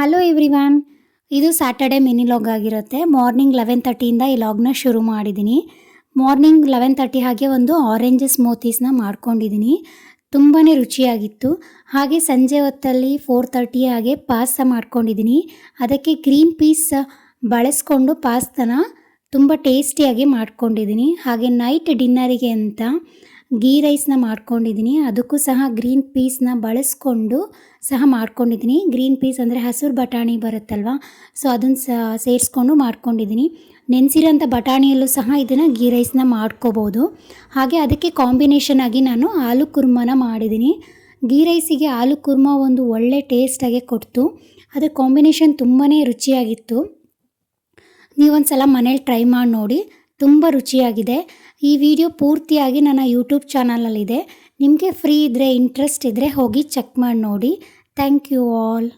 Hello everyone, ಇದು Saturday mini log ಆಗಿರುತ್ತೆ. Morning 11:30ಇಂದ ಈ ಲಾಗ್ನ ಶುರು ಮಾಡಿದ್ದೀನಿ. ಮಾರ್ನಿಂಗ್ 11:30 ಹಾಗೆ ಒಂದು ಆರೆಂಜ್ ಸ್ಮೂತೀಸ್ನ ಮಾಡ್ಕೊಂಡಿದ್ದೀನಿ. ತುಂಬಾ ರುಚಿಯಾಗಿತ್ತು. ಹಾಗೆ ಸಂಜೆ ಹೊತ್ತಲ್ಲಿ 4:30 ಹಾಗೆ ಪಾಸ್ತಾ ಮಾಡ್ಕೊಂಡಿದ್ದೀನಿ. ಅದಕ್ಕೆ ಗ್ರೀನ್ ಪೀಸ್ ಬಳಸ್ಕೊಂಡು ಪಾಸ್ತಾನ ತುಂಬ ಟೇಸ್ಟಿಯಾಗಿ ಮಾಡ್ಕೊಂಡಿದ್ದೀನಿ. ಹಾಗೆ ನೈಟ್ ಡಿನ್ನರಿಗೆ ಅಂತ ಗೀ ರೈಸ್ನ ಮಾಡ್ಕೊಂಡಿದ್ದೀನಿ. ಅದಕ್ಕೂ ಸಹ ಗ್ರೀನ್ ಪೀಸ್ನ ಬಳಸ್ಕೊಂಡು ಸಹ ಮಾಡ್ಕೊಂಡಿದ್ದೀನಿ. ಗ್ರೀನ್ ಪೀಸ್ ಅಂದರೆ ಹಸಿರು ಬಟಾಣಿ ಬರುತ್ತಲ್ವ, ಸೊ ಅದನ್ನು ಸೇರಿಸ್ಕೊಂಡು ಮಾಡ್ಕೊಂಡಿದ್ದೀನಿ. ನೆನೆಸಿರೋಂಥ ಬಟಾಣಿಯಲ್ಲೂ ಸಹ ಇದನ್ನು ಗೀ ರೈಸ್ನ ಮಾಡ್ಕೋಬೋದು. ಹಾಗೆ ಅದಕ್ಕೆ ಕಾಂಬಿನೇಷನ್ ಆಗಿ ನಾನು ಆಲೂ ಕುರ್ಮನ ಮಾಡಿದ್ದೀನಿ. ಗೀ ರೈಸಿಗೆ ಆಲೂ ಕುರ್ಮ ಒಂದು ಒಳ್ಳೆ ಟೇಸ್ಟಾಗೆ ಕೊಡ್ತು. ಅದರ ಕಾಂಬಿನೇಷನ್ ತುಂಬಾ ರುಚಿಯಾಗಿತ್ತು. ನೀವೊಂದು ಸಲ ಮನೇಲಿ ಟ್ರೈ ಮಾಡಿ ನೋಡಿ, ತುಂಬ ರುಚಿಯಾಗಿದೆ. ಈ ವಿಡಿಯೋ ಪೂರ್ತಿಯಾಗಿ ನನ್ನ ಯೂಟ್ಯೂಬ್ ಚಾನಲಲ್ಲಿದೆ. ನಿಮಗೆ ಫ್ರೀ ಇದ್ದರೆ, ಇಂಟ್ರೆಸ್ಟ್ ಇದ್ದರೆ ಹೋಗಿ ಚೆಕ್ ಮಾಡಿ ನೋಡಿ. Thank you all.